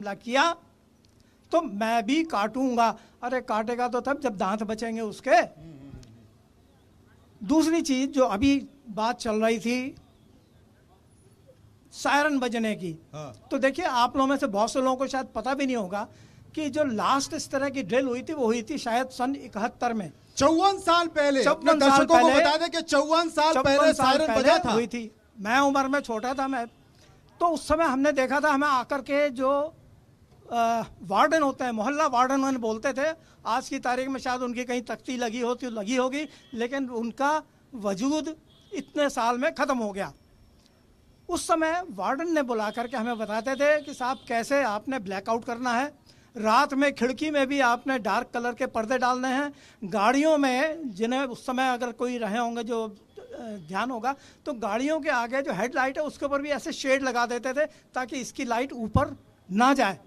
हमला किया तो मैं भी काटूंगा। अरे काटेगा तो तब जब दांत बचेंगे उसके। दूसरी चीज जो अभी बात चल रही थी सायरन बजने की, तो देखिए आप लोगों में से बहुत से लोगों को शायद पता भी नहीं होगा कि जो लास्ट इस तरह की ड्रिल हुई थी वो हुई थी शायद सन 71 में। 54 साल पहले। 54 दर्शकों को बता दें कि 54 साल पहले सायरन बजा था। हुई थी। मैं उम्र में छोटा था मैं, तो उस समय हमने देखा था, हमें आकर के जो वार्डन होते हैं, मोहल्ला वार्डन उन्हें बोलते थे। आज की तारीख में शायद उनकी कहीं तख्ती लगी होगी, लेकिन उनका वजूद इतने साल में ख़त्म हो गया। उस समय वार्डन ने बुला करके हमें बताते थे कि साहब कैसे आपने ब्लैकआउट करना है, रात में खिड़की में भी आपने डार्क कलर के पर्दे डालने हैं, गाड़ियों में जिन्हें उस समय अगर कोई रहे होंगे जो ध्यान होगा तो गाड़ियों के आगे जो हेडलाइट है उसके ऊपर भी ऐसे शेड लगा देते थे ताकि इसकी लाइट ऊपर ना जाए।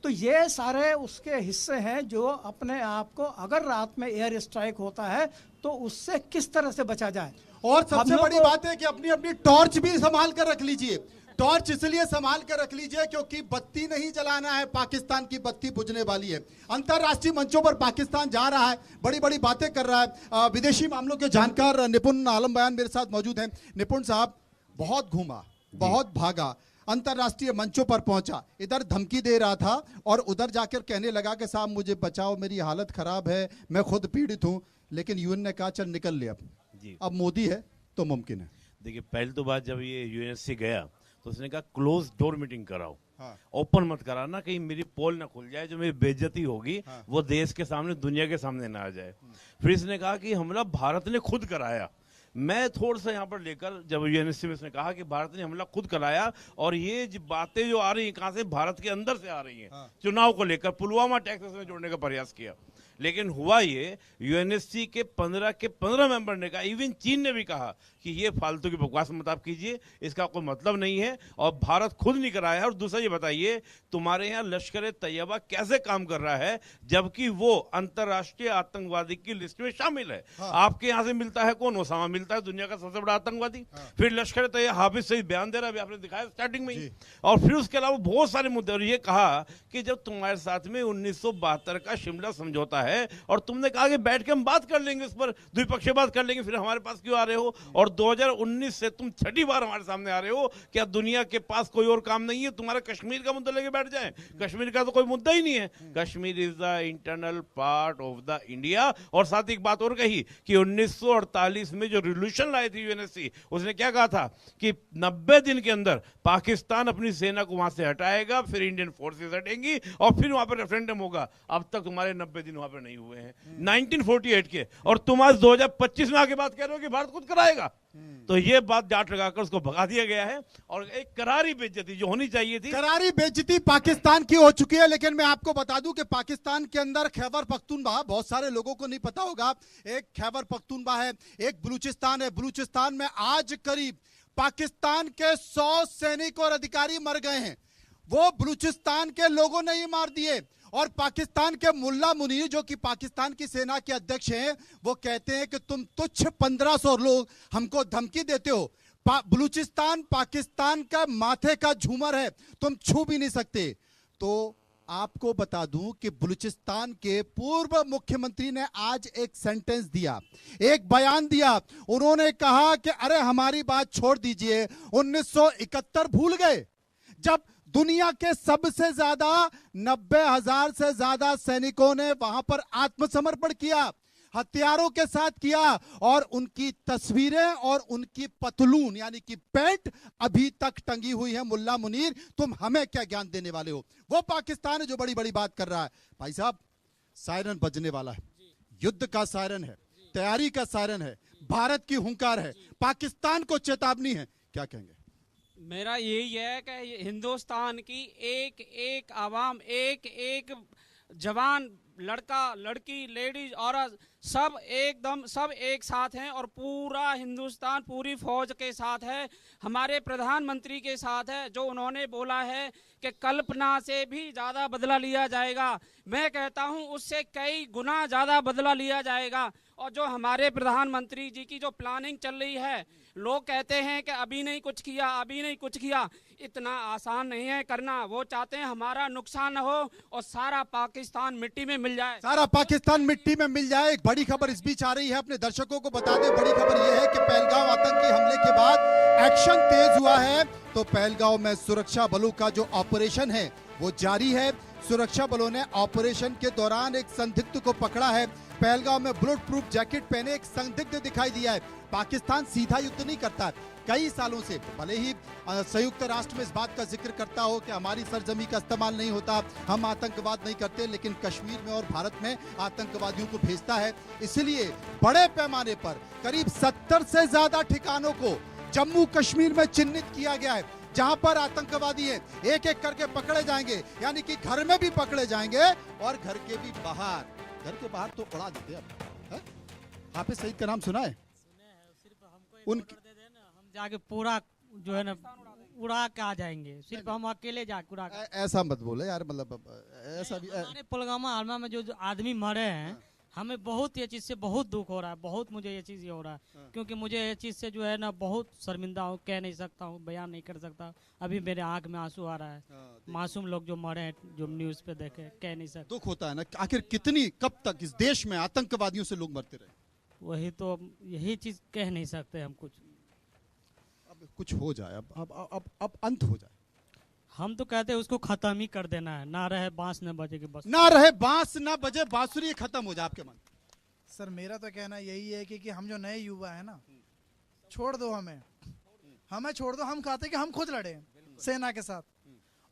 तो ये सारे उसके हिस्से हैं जो अपने आप को अगर रात में एयर स्ट्राइक होता है तो उससे किस तरह से बचा जाए। और सबसे बड़ी बात है कि अपनी अपनी टॉर्च भी संभाल कर रख लीजिए। टॉर्च इसलिए संभाल कर रख लीजिए क्योंकि बत्ती नहीं जलाना है, पाकिस्तान की बत्ती बुझने वाली है। अंतरराष्ट्रीय मंचों पर पाकिस्तान जा रहा है, बड़ी बड़ी बातें कर रहा है। विदेशी मामलों के जानकार निपुण आलम बयान मेरे साथ मौजूद हैं। निपुण साहब, बहुत घूमा, बहुत भागा, अंतरराष्ट्रीय मंचों पर पहुंचा, इधर धमकी दे रहा था और उधर जाकर कहने लगा कि साहब मुझे बचाओ, मेरी हालत खराब है, मैं खुद पीड़ित हूं। लेकिन यूएन ने कहा चल निकल ले, अब मोदी है तो मुमकिन है। देखिए पहले तो बात जब ये यूएनएससी गया तो उसने कहा क्लोज डोर मीटिंग कराओ, हाँ। ओपन मत कराना, कहीं मेरी पोल ना खुल जाए, जो मेरी बेइज्जती होगी हाँ। वो देश के सामने, दुनिया के सामने ना आ जाए। फिर इसने कहा कि हमला भारत ने खुद कराया। मैं थोड़ा सा यहाँ पर लेकर, जब यूएनएससी में इसने कहा कि भारत ने हमला खुद कराया और ये बातें जो आ रही हैं कहाँ से, भारत के अंदर से आ रही हैं। हाँ। चुनाव को लेकर पुलवामा टैक्स में जोड़ने का प्रयास किया, लेकिन हुआ ये यूएनएससी के 15 मेंबर ने कहा, इवन चीन ने भी कहा कि ये फालतू की बकवास मत आप कीजिए, इसका कोई मतलब नहीं है और भारत खुद नहीं कराया है। और दूसरा ये बताइए तुम्हारे यहाँ लश्कर तैयबा कैसे काम कर रहा है जबकि वो अंतरराष्ट्रीय आतंकवादी की लिस्ट में शामिल है। हाँ। आपके यहाँ से मिलता है कौन? ओसामा मिलता है, दुनिया का सबसे बड़ा आतंकवादी। हाँ। फिर लश्कर तैयबा हाफिज सईद बयान दे रहा है, आपने दिखाया स्टार्टिंग में ही। और फिर उसके अलावा बहुत सारे मुद्दे, और ये कहा कि जब तुम्हारे साथ में 1972 का शिमला समझौता है और तुमने कहा कि बैठ के हम बात कर लेंगे, इस पर द्विपक्षीय बात कर लेंगे, फिर हमारे पास क्यों आ रहे हो? और 2019 से तुम छठी बार हमारे सामने आ रहे हो। क्या दुनिया के पास कोई और काम नहीं है? तुम्हारा कश्मीर का मुद्दा लेके बैठ जाए? कश्मीर का तो कोई मुद्दा ही नहीं है। Kashmir is the internal part of the India. और साथ ही एक बात और कही कि 1948 में जो रिजोल्यूशन लाए थे यूएनएससी, उसने क्या कहा था कि 90 दिन के अंदर पाकिस्तान अपनी सेना को वहां से हटाएगा, फिर इंडियन फोर्सेस हटेंगी और फिर वहां पर रेफरेंडम होगा। अब तक तुम्हारे 90 दिन वहां पर नहीं हुए हैं 1948 के, और तुम आज 2025 में आके बात कह रहे हो कि भारत खुद कराएगा। तो ये बात जाट लगाकर उसको भगा दिया गया है और एक करारी बेइज्जती जो होनी चाहिए थी, करारी बेइज्जती पाकिस्तान की हो चुकी है। लेकिन मैं आपको बता दूं कि पाकिस्तान के अंदर खैबर पख्तूनख्वा, बहुत सारे लोगों को नहीं पता होगा, एक खैबर पख्तूनख्वा है, एक बलूचिस्तान है। बलूचिस्तान में आज करीब पाकिस्तान के 100 सैनिक और अधिकारी मर गए हैं। वो बलूचिस्तान के लोगों ने ही मार दिए। और पाकिस्तान के मुल्ला मुनीर जो कि पाकिस्तान की सेना के अध्यक्ष हैं, वो कहते हैं कि तुम तुच्छ 1500 लोग हमको धमकी देते हो। बलूचिस्तान पाकिस्तान का माथे का झूमर है, तुम छू भी नहीं सकते। तो आपको बता दूं कि बलूचिस्तान के पूर्व मुख्यमंत्री ने आज एक सेंटेंस दिया, एक बयान दिया। उन्होंने कहा कि अरे हमारी बात छोड़ दीजिए, 1971 भूल गए जब दुनिया के सबसे ज्यादा 90,000 से ज्यादा सैनिकों ने वहां पर आत्मसमर्पण किया, हथियारों के साथ किया, और उनकी तस्वीरें और उनकी पतलून यानी कि पैंट अभी तक टंगी हुई है। मुल्ला मुनीर, तुम हमें क्या ज्ञान देने वाले हो? वो पाकिस्तान है जो बड़ी बड़ी बात कर रहा है। भाई साहब, सायरन बजने वाला है, युद्ध का सायरन है, तैयारी का सायरन है, भारत की हुंकार है, पाकिस्तान को चेतावनी है। क्या कहेंगे? मेरा यही है कि हिंदुस्तान की एक एक आवाम, एक एक जवान, लड़का लड़की, लेडीज औरत, सब एकदम सब एक साथ हैं और पूरा हिंदुस्तान पूरी फौज के साथ है, हमारे प्रधानमंत्री के साथ है। जो उन्होंने बोला है कि कल्पना से भी ज़्यादा बदला लिया जाएगा, मैं कहता हूं उससे कई गुना ज़्यादा बदला लिया जाएगा। और जो हमारे प्रधानमंत्री जी की जो प्लानिंग चल रही है, लोग कहते हैं कि अभी नहीं कुछ किया, अभी नहीं कुछ किया। इतना आसान नहीं है करना। वो चाहते हैं हमारा नुकसान हो और सारा पाकिस्तान मिट्टी में मिल जाए। सारा पाकिस्तान मिट्टी में मिल जाए। एक बड़ी खबर इस बीच आ रही है, अपने दर्शकों को बता दें। बड़ी खबर यह है कि पहलगाम आतंकी हमले के बाद एक्शन तेज हुआ है। तो पहलगाम में सुरक्षा बलों का जो ऑपरेशन है वो जारी है। सुरक्षा बलों ने ऑपरेशन के दौरान एक संदिग्ध को पकड़ा है। पहलगाम में बुलेट प्रूफ जैकेट पहने एक संदिग्ध दिखाई दिया है। पाकिस्तान सीधा युद्ध नहीं करता है। कई सालों से भले ही संयुक्त राष्ट्र में इस बात का जिक्र करता हो कि हमारी सरजमी का इस्तेमाल नहीं होता, हम आतंकवाद नहीं करते, लेकिन कश्मीर में और भारत में आतंकवादियों को भेजता है। इसलिए बड़े पैमाने पर करीब 70 से ज्यादा ठिकानों को जम्मू कश्मीर में चिन्हित किया गया है, जहां पर आतंकवादी हैं। एक एक करके पकड़े जाएंगे, यानी कि घर में भी पकड़े जाएंगे और घर के भी बाहर। घर के बाहर तो उड़ा देते अब। हाफिज सईद का नाम सुना है? उनकी हम जाके पूरा जो है ना उड़ा के आ जाएंगे, सिर्फ हम अकेले जाके उड़ा के। ऐसा मत बोले यार, मतलब ऐसा भी हमारे पुलवामा हमला में जो आदमी मरे हैं, हमें बहुत ये चीज से बहुत दुख हो रहा है। बहुत मुझे ये चीज हो रहा है, क्योंकि मुझे ये चीज से जो है ना बहुत शर्मिंदा हूँ, कह नहीं सकता हूँ, बयान नहीं कर सकता। अभी मेरे आंख में आंसू आ रहा है। मासूम लोग जो मरे हैं, जो न्यूज पे देखे, कह नहीं सकते। दुख होता है ना। आखिर कितनी कब तक इस देश में आतंकवादियों से लोग मरते रहे? वही तो, यही चीज कह नहीं सकते हम कुछ। अब कुछ हो जाए, अब अंत हो जाए। हम तो कहते हैं उसको खत्म ही कर देना है। ना रहे बांस न बजे के बस। ना रहे बांस ना बजे बांसुरी, खत्म हो जाए आपके मन। सर मेरा तो कहना यही है कि हम जो नए युवा है ना, छोड़ दो हमें छोड़ दो। हम कहते कि हम खुद लड़े सेना के साथ,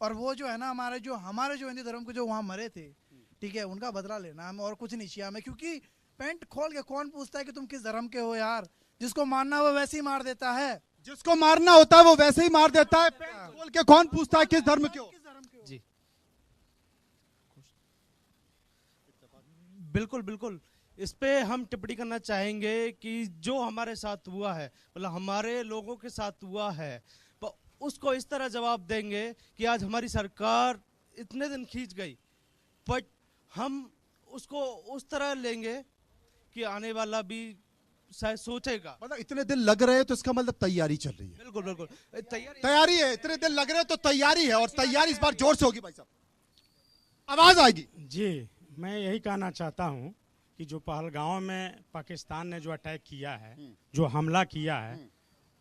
और वो जो है ना हमारे जो हिंदू धर्म के जो वहाँ मरे थे, ठीक है, उनका बदला लेना हमें, और कुछ नहीं चाहिए हमें। क्योंकि पैंट खोल के कौन पूछता है कि तुम किस धर्म के हो यार? जिसको मारना वो वैसे ही मार देता है। जिसको मारना होता है वो वैसे ही मार देता है। पैंट खोल के कौन पूछता है किस धर्म के हो? जी बिल्कुल बिल्कुल। इस पे हम टिप्पणी करना चाहेंगे कि जो हमारे साथ हुआ है, मतलब हमारे लोगों के साथ हुआ है, उसको इस तरह जवाब देंगे कि आज हमारी सरकार इतने दिन खींच गई, बट हम उसको उस तरह लेंगे कि आने वाला भी शायद सोचेगा। मतलब इतने दिन लग रहे हैं तो इसका मतलब तैयारी चल रही है। बिल्कुल बिल्कुल तैयारी है। इतने दिन लग रहे हैं तो तैयारी है, और तैयारी इस बार जोर से होगी। भाई साहब आवाज आएगी। जी, मैं यही कहना चाहता हूं कि जो पहलगांव में पाकिस्तान ने जो अटैक किया है, जो हमला किया है,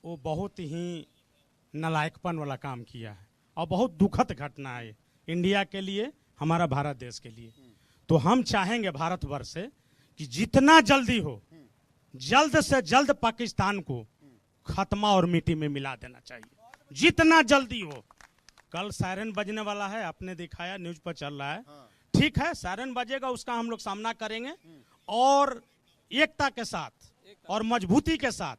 वो बहुत ही नालायकपन वाला काम किया है और बहुत दुखद घटना है इंडिया के लिए, हमारा भारत देश के लिए। तो हम चाहेंगे भारतवर्ष से कि जितना जल्दी हो, जल्द से जल्द पाकिस्तान को खत्मा और मिट्टी में मिला देना चाहिए, जितना जल्दी हो। कल सायरन बजने वाला है, आपने दिखाया, न्यूज पर चल रहा है। ठीक है, सायरन बजेगा, उसका हम लोग सामना करेंगे और एकता के साथ और मजबूती के साथ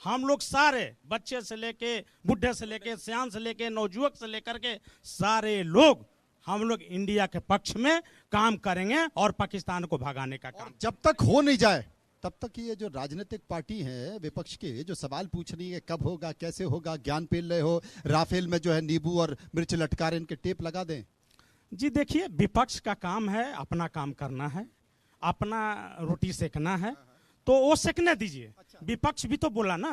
हम लोग सारे, बच्चे से लेके बुढ़े से लेके सियान से लेके नौजुवक से लेकर के सारे लोग, हम लोग इंडिया के पक्ष में काम करेंगे और पाकिस्तान को भगाने का काम। जब तक हो नहीं जाए तब तक ये जो राजनीतिक पार्टी है विपक्ष के, जो सवाल पूछ रही है कब होगा, कैसे होगा, ज्ञान पेल रहे हो, राफेल में जो है नींबू और मिर्च लटका रहे, इनके टेप लगा दें। जी देखिए, विपक्ष का काम है अपना काम करना है, अपना रोटी सेकना है, तो वो सेकने दीजिए। विपक्ष भी तो बोला ना,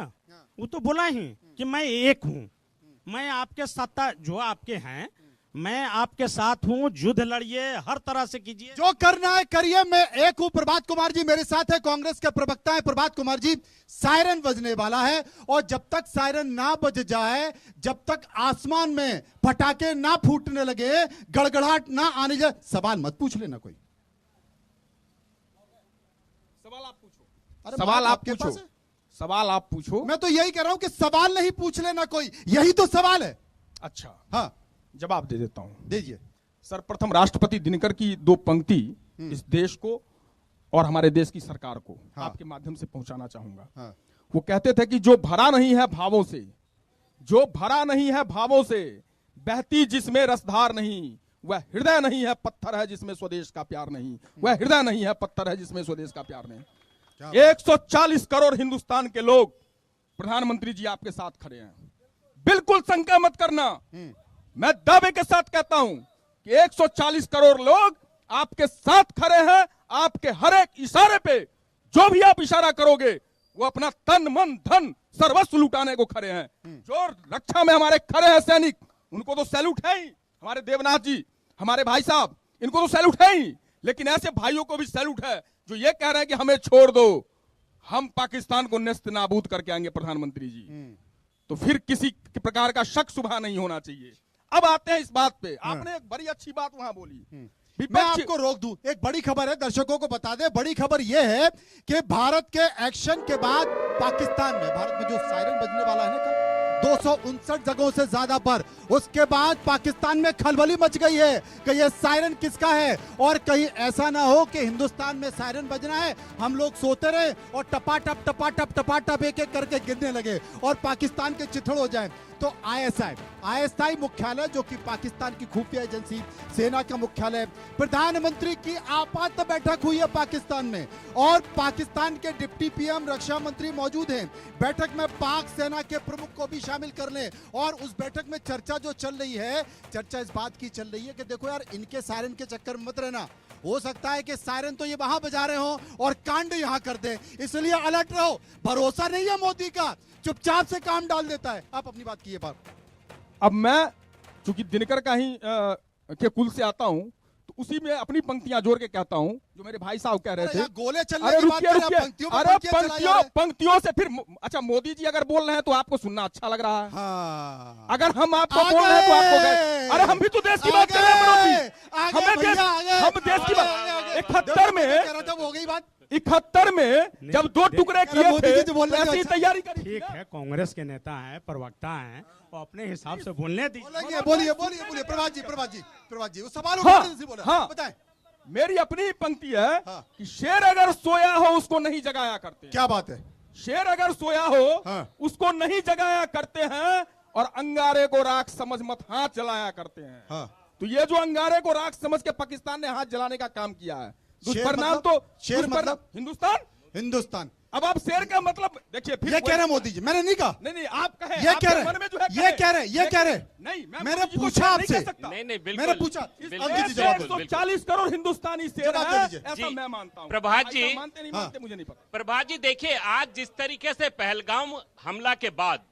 वो तो बोला ही कि मैं एक हूँ, मैं आपके सत्ता जो आपके हैं, मैं आपके साथ हूँ, युद्ध लड़िए, हर तरह से कीजिए, जो करना है करिए। मैं एक हूँ। प्रभात कुमार जी मेरे साथ है, कांग्रेस के प्रवक्ता है। प्रभात कुमार जी, सायरन बजने वाला है और जब तक सायरन ना बज जाए, जब तक आसमान में पटाखे ना फूटने लगे, गड़गड़ाहट ना आने जाए, सवाल मत पूछ लेना कोई। सवाल आप पूछो। अरे सवाल आप आपके पूछो। पास है? सवाल आप पूछो। मैं तो यही कह रहा हूं कि सवाल नहीं पूछ लेना कोई, यही तो सवाल है। अच्छा, हाँ जवाब दे देता हूं। दीजिए। सर्वप्रथम राष्ट्रपति दिनकर की दो पंक्ति इस देश को और हमारे देश की सरकार को आपके माध्यम से पहुंचाना चाहूंगा। वो कहते थे कि जो भरा नहीं है भावों से, जो भरा नहीं है भावों से, बहती जिसमें रसधार नहीं, वह हृदय नहीं है पत्थर है जिसमें स्वदेश का प्यार नहीं, वह हृदय नहीं है पत्थर है जिसमें स्वदेश का प्यार नहीं। 140 करोड़ हिंदुस्तान के लोग, प्रधानमंत्री जी आपके साथ खड़े हैं, बिल्कुल शंका मत करना। मैं दावे के साथ कहता हूं कि 140 करोड़ लोग आपके साथ खड़े हैं। आपके हर एक इशारे पे जो भी आप इशारा करोगे वो अपना तन मन धन सर्वस्व लुटाने को खड़े हैं। जो रक्षा में हमारे खड़े हैं सैनिक, उनको तो सैल्यूट है ही, हमारे देवनाथ जी, हमारे भाई साहब, इनको तो सैल्यूट है ही, लेकिन ऐसे भाइयों को भी सैल्यूट है जो ये कह रहे हैं कि हमें छोड़ दो, हम पाकिस्तान को नेस्त नाबूद करके आएंगे प्रधानमंत्री जी। तो फिर किसी प्रकार का शक शुबा नहीं होना चाहिए। अब आते हैं इस बात पे, आपने एक बड़ी अच्छी बात वहां बोली। मैं आपको रोक दूं, एक बड़ी खबर है, दर्शकों को बता दें। बड़ी खबर यह है कि भारत के एक्शन के बाद पाकिस्तान में, भारत में जो सायरन बजने वाला है ना कल 259 जगहों से ज्यादा पर, उसके बाद पाकिस्तान में खलबली मच गई है कि ये सायरन किसका है, और कहीं ऐसा ना हो कि हिंदुस्तान में सायरन बजना है, हम लोग सोते रहे और टपाटप एक एक करके गिरने लगे और पाकिस्तान के चिथड़ हो जाए। तो आईएसआई मुख्यालय, जो कि पाकिस्तान की खुफिया एजेंसी सेना का मुख्यालय, प्रधानमंत्री की आपात बैठक हुई है पाकिस्तान में, और पाकिस्तान के डिप्टी पीएम रक्षा मंत्री मौजूद हैं। बैठक में पाक सेना के प्रमुख को भी शामिल कर लें, और उस बैठक में चर्चा जो चल रही है, चर्चा इस बात की चल रही है कि देखो यार, इनके सायरन के चक्कर में मत रहना, हो सकता है कि सायरन तो ये वहां बजा रहे हो और कांड यहां कर दे, इसलिए अलर्ट रहो। भरोसा नहीं है मोदी का, चुपचाप से काम डाल देता है। आप अपनी बात कीजिए। बात अब मैं चूंकि दिनकर का ही के कुल से आता हूं, तो उसी में अपनी पंक्तियां जोड़ के कहता हूं जो मेरे भाई साहब कह रहे थे। गोले चलने अरे की बात रुकिए कर रहे हैं, रुकिए, पंक्तियों अरे पंक्तियों से फिर अच्छा, मोदी जी अगर बोल रहे हैं तो आपको सुनना अच्छा लग रहा है। हाँ। अगर हम आपको बोल रहे हैं तो आपको गए। अरे हम भी तो देश की बात कर रहे हैं मनोज जी, हम देश की बात 71 में हो गई बात। 71 में जब 2 टुकड़े किए थे तो ऐसी तैयारी करी। ठीक है, कांग्रेस के नेता हैं, प्रवक्ता हैं, और अपने हिसाब से बोलने दीजिए। बोलिए प्रभात जी उस सवाल हाँ, बताएं। मेरी अपनी ही पंक्ति है हाँ। कि शेर अगर सोया हो उसको नहीं जगाया करते। क्या बात है? शेर अगर सोया हो हाँ। उसको नहीं जगाया करते हैं, और अंगारे को राख समझ मत हाथ जलाया करते हैं। हाँ। तो ये जो अंगारे को राख समझ के पाकिस्तान ने हाथ जलाने का काम किया है, दुष्परिणाम मतलब? तो शेर मतलब हिंदुस्तान। अब आप शेर का मतलब देखिए, फिर ये कह रहे मोदी जी, मैंने नहीं कहा। नहीं आप कहे, ये कह रहे, ये कह रहे नहीं, मैंने पूछा आपसे, नहीं बिल्कुल, मैंने पूछा। 140 करोड़ हिंदुस्तानी शेर है, ऐसा मैं मानता हूँ। प्रभात जी, मानते नहीं मानते मुझे नहीं पता। प्रभात जी देखिए, आज जिस तरीके से पहलगाम हमला के बाद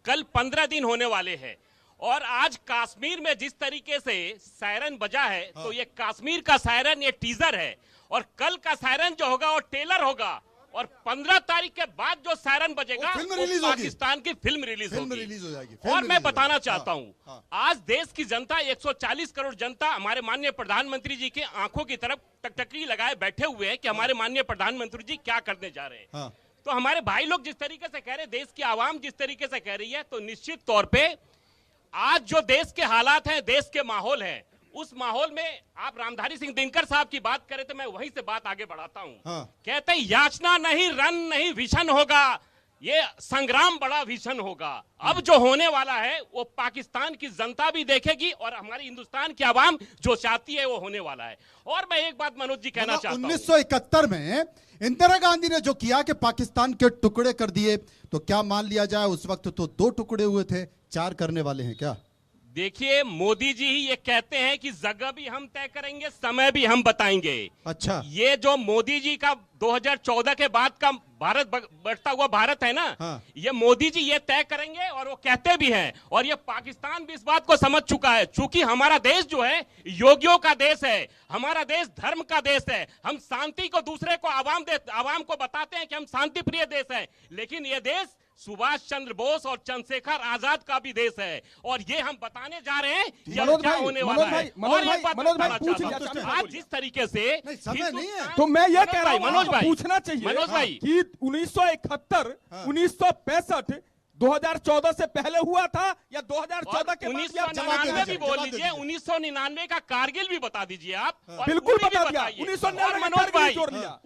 कल 15 दिन होने वाले हैं, और आज कश्मीर में जिस तरीके से सायरन बजा है, तो ये कश्मीर का सायरन ये टीजर है, और कल का सायरन जो होगा वो टेलर होगा, और 15 तारीख के बाद जो सायरन बजेगा वो पाकिस्तान की फिल्म रिलीज हो जाएगी। और मैं बताना चाहता हूं, आज देश की जनता 140 करोड़ जनता हमारे माननीय प्रधानमंत्री जी के आंखों की तरफ टकटकी लगाए बैठे हुए हैं कि हमारे माननीय प्रधानमंत्री जी क्या करने जा रहे हैं। तो हमारे भाई लोग जिस तरीके से कह रहे हैं, देश की आवाम जिस तरीके से कह रही है, तो निश्चित तौर पे आज जो देश के हालात हैं, देश के माहौल है, उस माहौल में आप रामधारी सिंह दिनकर साहब की बात करें तो मैं वहीं से बात आगे बढ़ाता हूं। कहते हैं याचना नहीं, रन नहीं, भीषण होगा, ये संग्राम बड़ा भीषण होगा। अब जो होने वाला है वो पाकिस्तान की जनता भी देखेगी, और हमारी हिंदुस्तान की आवाम जो चाहती है वो होने वाला है। और मैं एक बात मनोज जी कहना चाहता हूं, 1971 में इंदिरा गांधी ने जो किया कि पाकिस्तान के टुकड़े कर दिए, तो क्या मान लिया जाए उस वक्त तो 2 टुकड़े हुए थे, 4 करने वाले हैं क्या? देखिए, मोदी जी ही ये कहते हैं कि जगह भी हम तय करेंगे, समय भी हम बताएंगे। अच्छा, ये जो मोदी जी का 2014 के बाद का भारत बढ़ता हुआ भारत है ना, ये मोदी जी ये तय करेंगे, और वो कहते भी हैं, और ये पाकिस्तान भी इस बात को समझ चुका है। चूंकि हमारा देश जो है योगियों का देश है, हमारा देश धर्म का देश है, हम शांति को दूसरे को आवाम को बताते हैं कि हम शांति प्रिय देश है, लेकिन ये देश सुभाष चंद्र बोस और चंद्रशेखर आजाद का भी देश है, और ये हम बताने जा रहे हैं क्या होने वाला है। और एक बात आज जिस तरीके से तो मैं ये कह रहा हूं, मनोज भाई पूछना चाहिए मनोज भाई कि 1971, 1965 2014 से पहले हुआ था या 2014 के बाद? 1999 भी बोल लीजिए, 1999 का कारगिल भी बता दीजिए आप। बिल्कुल बता दिया, 1999 मनोज भाई,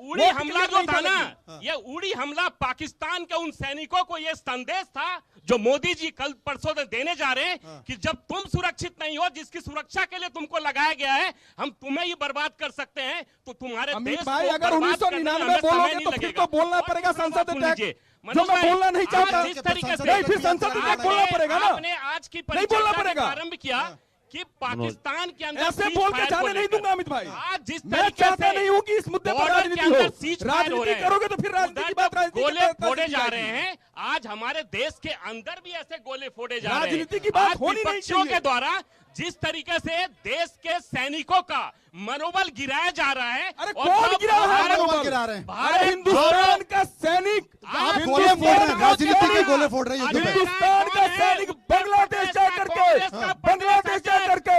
उड़ी हमला जो था ना, ये उड़ी हमला पाकिस्तान के उन सैनिकों को ये संदेश था जो मोदी जी कल परसों देने जा रहे हैं कि जब तुम सुरक्षित नहीं हो, जिसकी सुरक्षा के लिए तुमको लगाया गया है, हम तुम्हें ही बर्बाद कर सकते हैं। तो तुम्हारे देश भाई अगर 1999 बोलोगे तो फिर तो बोलना पड़ेगा संसद में, जो मैं बोलना नहीं चाहता, जिस तरीके से नहीं, फिर संसद में बोलना पड़ेगा ना, आपने आज की नहीं बोलना पड़ेगा। प्रारंभ किया कि पाकिस्तान के अंदर ऐसे cease बोल के fire जाने को नहीं लेकर दूंगा अमित भाई। आज जिस मैं तरीके चाहता से नहीं हूं कि इस मुद्दे पर बॉर्डर राजनीति के अंदर हो। cease fire हो राजनीति रहे हैं। करोगे तो फिर राजनीति की उधर बात जो राजनीति गोले की फोड़े कैसे जा की रहे जाएगी? हैं, आज हमारे देश के अंदर भी ऐसे गोले फोड़े जा रहे हैं। राजनीति की बात आज होनी नहीं विपक्षियों चाहिए। के द्वारा जिस तरीके से देश के सैनिकों का मनोबल गिराया जा रहा है, अरे और कौन जब गिरा रहा है भारत- मनोबल? गिरा रहे हैं? अरे हिंदुस्तान का सैनिक आप हिंदुस्तान गोले फोड़ रहे हैं, का राजनीति के सैनिक- गोले फोड़ रहे हैं युद्ध में। हिंदुस्तान का सैनिक बांग्लादेश जा करके बांग्लादेश जा करके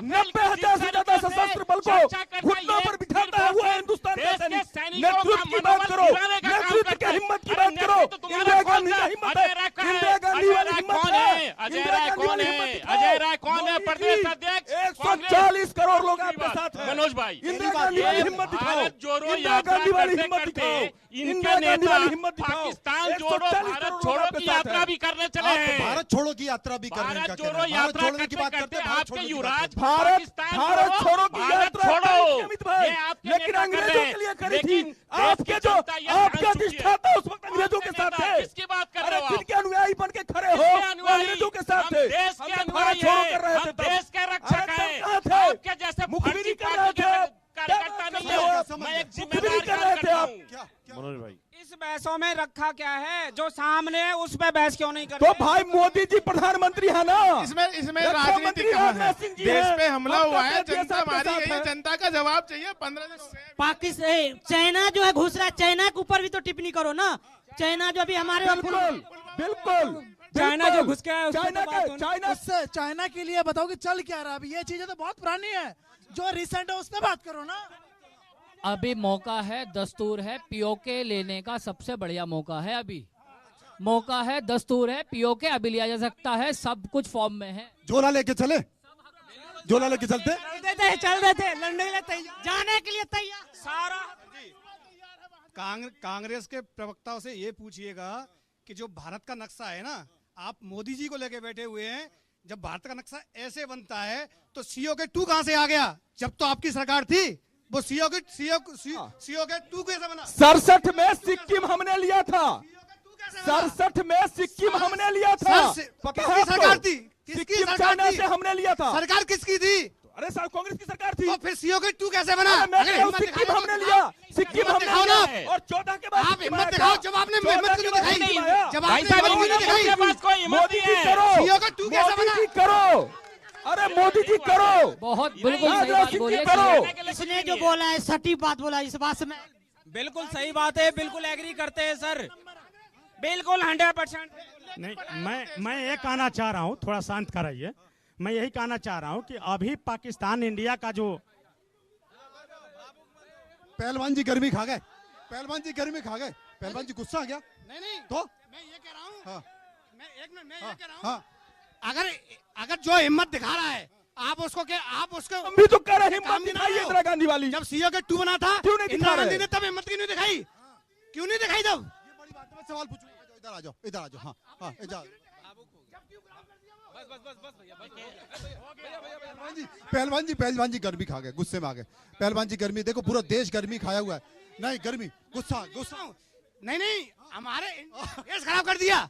90,000 से ज्यादा सशस्त्र बल को घुटनों पर बिठाता है वो है हिंदुस्तान का सैनिक। नेतृत्व की बात करो, नेतृत्व की हिम्मत की बात करो। इंदिरा गांधी का हिम्मत है, इंदिरा गांधी वाली हिम्मत है। अजय राय कौन है? अजय राय कौन है? प्रदेश अध्यक्ष 140 करोड़ लोग आपके साथ हैं। मनोज भाई, इंदिरा गांधी वाली हिम्मत दिखाओ, भारत जोड़ो इंदिरा यात्रा गांधी वाली करते हिम्मत करते दिखाओ, इनके इंदिरा गांधी नेता वाली हिम्मत दिखाओ। पाकिस्तान जोड़ो 140 भारत करोड़ छोड़ो आपके की साथ यात्रा हैं। भी करने चले आप हैं। भारत छोड़ो की यात्रा भी कर रहे हैं, भारत क्या कह जोड़ो रहे हैं? भारत यात्रा छोड़ने की बात करते करते हैं, करते भारत आपके छोड़ने की बात युवराज करते हैं। भारत छोड़ो की भारत यात्रा छोड़ो, करी थी अमित भाई, ये आपके लेकिन नेता कर अंग्रेजों रहे हैं। के लिए करी थी। लेकिन आपके जो जनता ये आपके जान चुकी है। अधिष्ठाता उस वक्त अंग्रेजों के साथ थे। किसकी बात कर अरे रहे हो आप? किनके अनुयायी बन के खड़े हो? किसके वो अनुयायी? अंग्रेजों के साथ हम थे। देश के हम तो अनुयायी भारत छोड़ो हैं। कर रहे हम थे तब। देश के रक्षक अरे हैं। तब कहाँ थे? आपके जैसे मुखबिरी फर्जी कर पार्टी रहे के थे। कार्यकर्ता क्या नहीं कर रहे हूँ। हो? मैं एक मुखबिरी जिम्मेदार कर रहे थे कार्यकर्ता आप। हूँ। मनोज भाई, इस बहसों में रखा क्या है? जो सामने है उस पे बहस क्यों नहीं करते? तो भाई मोदी जी प्रधानमंत्री है ना। इसमें रक्षा राजनीति मंत्री कहाँ है? राजनाथ सिंह जी देश हैं। पे हमला आपका हुआ है, देश जनता आपके मारी साथ गई है, है। जनता का जवाब चाहिए। 15 दिन हो गए। पाकिस्तान चाइना जो है घुस रहा है, चाइना के ऊपर भी तो टिप्पणी करो ना। चाइना जो अभी हमारे बिल्कुल बिल्कुल चाइना जो घुस गया है उस पे चाइना तो बात का होनी- चाइना उससे चाइना के लिए बताओ कि चल क्या रहा है अभी। ये चीजें तो बहुत पुरानी है, जो रिसेंट है उस पर बात करो ना। अभी मौका है, दस्तूर है, पीओके लेने का सबसे बढ़िया मौका है। अभी मौका है, दस्तूर है, पीओके अभी लिया जा सकता है, सब कुछ फॉर्म में है। झोला लेके चले, झोला लेके चलते। चल देते लड़ने के लिए तैयार, जाने के लिए तैयार। सारा कांग्रेस के प्रवक्ताओं से ये पूछिएगा कि जो भारत का नक्शा है ना, आप मोदी जी को लेके बैठे हुए हैं। जब भारत का नक्शा ऐसे बनता है तो COK2 कहां से आ गया? जब तो आपकी सरकार थी, वो COK2 कैसे बना? 67 में सिक्किम हमने लिया था। 67 में सिक्किम हमने लिया था। पता है किसकी आपको? सरकार थी? किसकी सिक्किम सरकार चाइना थी? से हमने लिया था। सरकार किसकी थी? अरे सर कांग्रेस की सरकार थी। तो फिर COK2 कैसे बना? अरे मैं अगर कह रहा हूं, हिम्मत सिक्किम दिखाओ, हमने लिया, सिक्किम हमने दिखाओ ना लिया और 14 के बाद आप हिम्मत दिखाओ। जब आपने हिम्मत क्यों नहीं दिखाई? जब भाई आपने साहब, हिम्मत क्यों नहीं इनके दिखाई? पास कोई हिम्मत मोदी नहीं जी है। करो, COK2 कैसे मोदी बना? जी करो, अरे मोदी जी करो। बहुत बिल्कुल सही राजनाथ बात सिंह बोली जी है। करो। इसने जो बोला है सटीक बात बोला, इस बात से मैं बिल्कुल सही बात है, बिल्कुल एग्री करते हैं सर, बिल्कुल 100%। नहीं, मैं ये कहना चाह रहा हूँ, थोड़ा शांत कराइए। मैं यही कहना चाह रहा हूँ कि अभी पाकिस्तान इंडिया का जो पहलवान जी गर्मी खा गए, पहलवान जी गर्मी खा गए, पहलवान जी गुस्सा आ गया। नहीं तो मैं ये कह रहा हूँ, हाँ मैं ये कह रहा हूँ, हाँ अगर जो हिम्मत दिखा रहा है, आप उसको हम भी तो कर रहे हैं, काम हिम्मत दिखा दिखाइए रहे हो। इंदिरा गांधी वाली। जब COK2 बना था, क्यों नहीं दिखा इंदिरा रहे? गांधी ने तब हिम्मत क्यों नहीं दिखाई? क्यों नहीं दिखाई तब? ये बड़ी बात है। मैं सवाल पूछूंगा, इधर आ जाओ, इधर आ जाओ। हाँ हाँ इधर पहलवान जी गर्मी खा गए, गुस्से में आ गए। पहलवान जी गर्मी, देखो पूरा देश गर्मी खाया हुआ है। नहीं गर्मी, गुस्सा गुस्सा। नहीं हमारे देश खराब कर दिया।